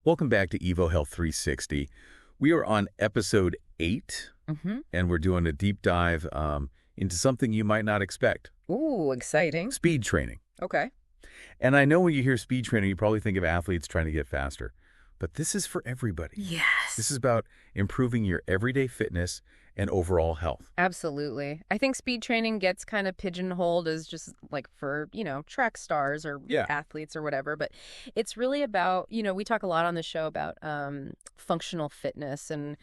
Welcome back to Evo Health 360. We are on episode 8, and we're doing a deep dive into something you might not expect. Ooh, exciting. Speed training. Okay. And I know when you hear speed training, you probably think of athletes trying to get faster. But this is for everybody. Yes. This is about improving your everyday fitness and overall health. Absolutely. I think speed training gets kind of pigeonholed as just like for, track stars or athletes or whatever. But it's really about, we talk a lot on the show about functional fitness and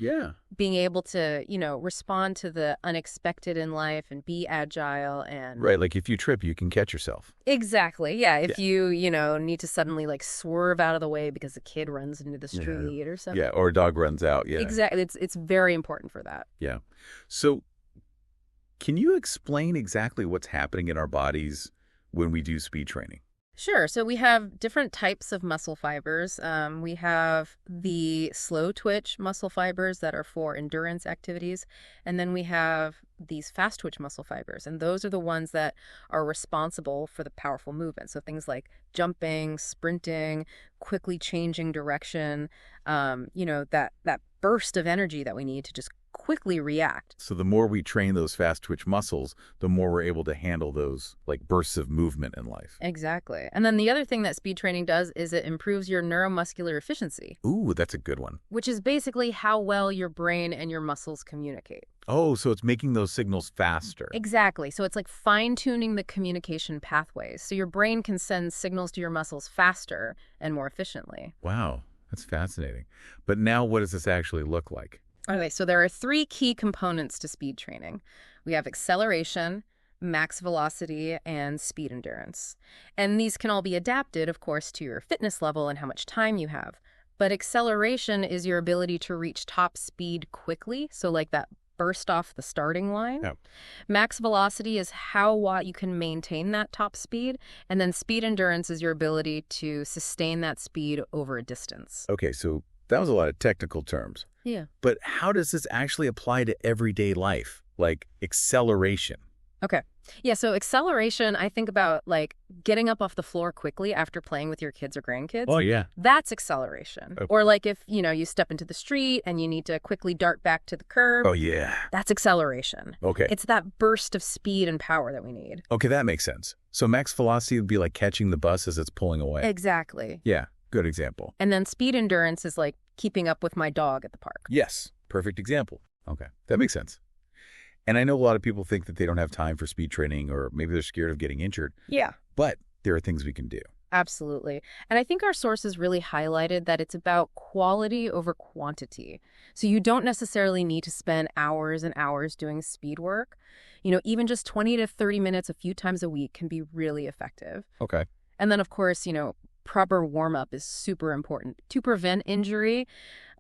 being able to, respond to the unexpected in life and be agile and... Right. Like if you trip, you can catch yourself. Exactly. Yeah. If you, need to suddenly like swerve out of the way because a kid runs into the street or something. Yeah. Or a dog runs out. Yeah. Exactly. It's very important for that. Yeah. So can you explain exactly what's happening in our bodies when we do speed training? Sure. So we have different types of muscle fibers. We have the slow twitch muscle fibers that are for endurance activities. And then we have these fast twitch muscle fibers. And those are the ones that are responsible for the powerful movement. So things like jumping, sprinting, quickly changing direction, that burst of energy that we need to just quickly react. So the more we train those fast twitch muscles, the more we're able to handle those like bursts of movement in life. Exactly. And then the other thing that speed training does is it improves your neuromuscular efficiency. Ooh, that's a good one. Which is basically how well your brain and your muscles communicate. Oh, so it's making those signals faster. Exactly. So it's like fine-tuning the communication pathways. So your brain can send signals to your muscles faster and more efficiently. Wow, that's fascinating. But now what does this actually look like? Okay, so there are 3 key components to speed training. We have acceleration, max velocity, and speed endurance. And these can all be adapted, of course, to your fitness level and how much time you have. But acceleration is your ability to reach top speed quickly, so like that burst off the starting line. Yep. Max velocity is how you can maintain that top speed. And then speed endurance is your ability to sustain that speed over a distance. Okay, so that was a lot of technical terms. Yeah. But how does this actually apply to everyday life, like acceleration? Okay. Yeah, so acceleration, I think about like getting up off the floor quickly after playing with your kids or grandkids. Oh, yeah. That's acceleration. Okay. Or like if, you step into the street and you need to quickly dart back to the curb. Oh, yeah. That's acceleration. Okay. It's that burst of speed and power that we need. Okay, that makes sense. So max velocity would be like catching the bus as it's pulling away. Exactly. Yeah, good example. And then speed endurance is like keeping up with my dog at the park. Yes, perfect example. Okay, that makes sense. And I know a lot of people think that they don't have time for speed training or maybe they're scared of getting injured. Yeah. But there are things we can do. Absolutely. And I think our sources really highlighted that it's about quality over quantity. So you don't necessarily need to spend hours and hours doing speed work. Even just 20 to 30 minutes a few times a week can be really effective. Okay. And then, of course, proper warm-up is super important to prevent injury,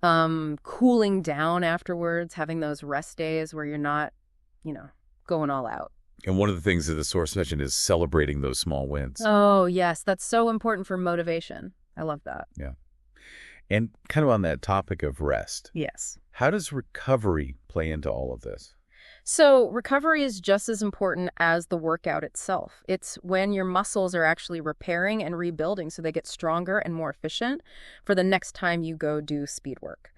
cooling down afterwards, having those rest days where you're not, going all out. And one of the things that the source mentioned is celebrating those small wins. Oh, yes. That's so important for motivation. I love that. Yeah. And kind of on that topic of rest. Yes. How does recovery play into all of this? So recovery is just as important as the workout itself. It's when your muscles are actually repairing and rebuilding so they get stronger and more efficient for the next time you go do speed work.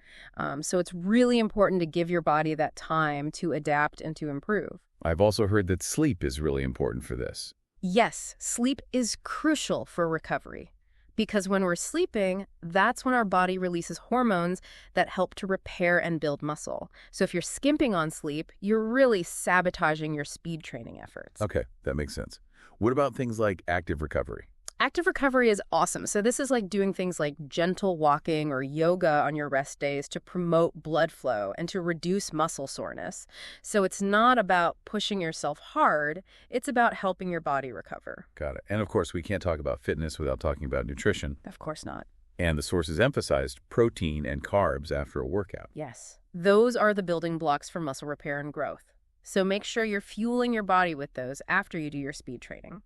So it's really important to give your body that time to adapt and to improve. I've also heard that sleep is really important for this. Yes, sleep is crucial for recovery. Because when we're sleeping, that's when our body releases hormones that help to repair and build muscle. So if you're skimping on sleep, you're really sabotaging your speed training efforts. Okay, that makes sense. What about things like active recovery? Active recovery is awesome. So this is like doing things like gentle walking or yoga on your rest days to promote blood flow and to reduce muscle soreness. So it's not about pushing yourself hard. It's about helping your body recover. Got it. And of course, we can't talk about fitness without talking about nutrition. Of course not. And the sources emphasized protein and carbs after a workout. Yes. Those are the building blocks for muscle repair and growth. So make sure you're fueling your body with those after you do your speed training.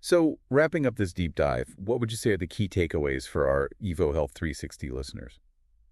So wrapping up this deep dive, what would you say are the key takeaways for our Evo Health 360 listeners?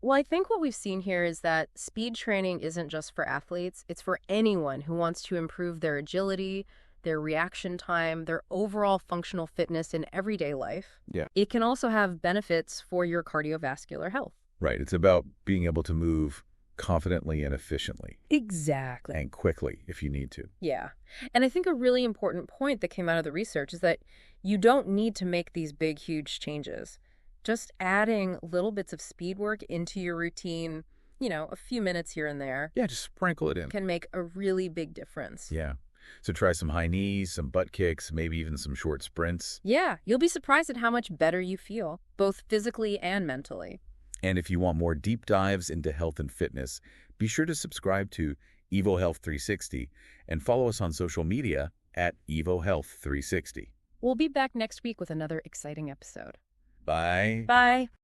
Well, I think what we've seen here is that speed training isn't just for athletes. It's for anyone who wants to improve their agility, their reaction time, their overall functional fitness in everyday life. Yeah. It can also have benefits for your cardiovascular health. Right. It's about being able to move confidently and efficiently. Exactly. And quickly if you need to. Yeah. And I think a really important point that came out of the research is that you don't need to make these big, huge changes. Just adding little bits of speed work into your routine, a few minutes here and there, Yeah, just sprinkle it in. can make a really big difference. Yeah. So try some high knees, some butt kicks, maybe even some short sprints. Yeah, you'll be surprised at how much better you feel, both physically and mentally. And if you want more deep dives into health and fitness, be sure to subscribe to Evo Health 360 and follow us on social media at Evo Health 360. We'll be back next week with another exciting episode. Bye. Bye.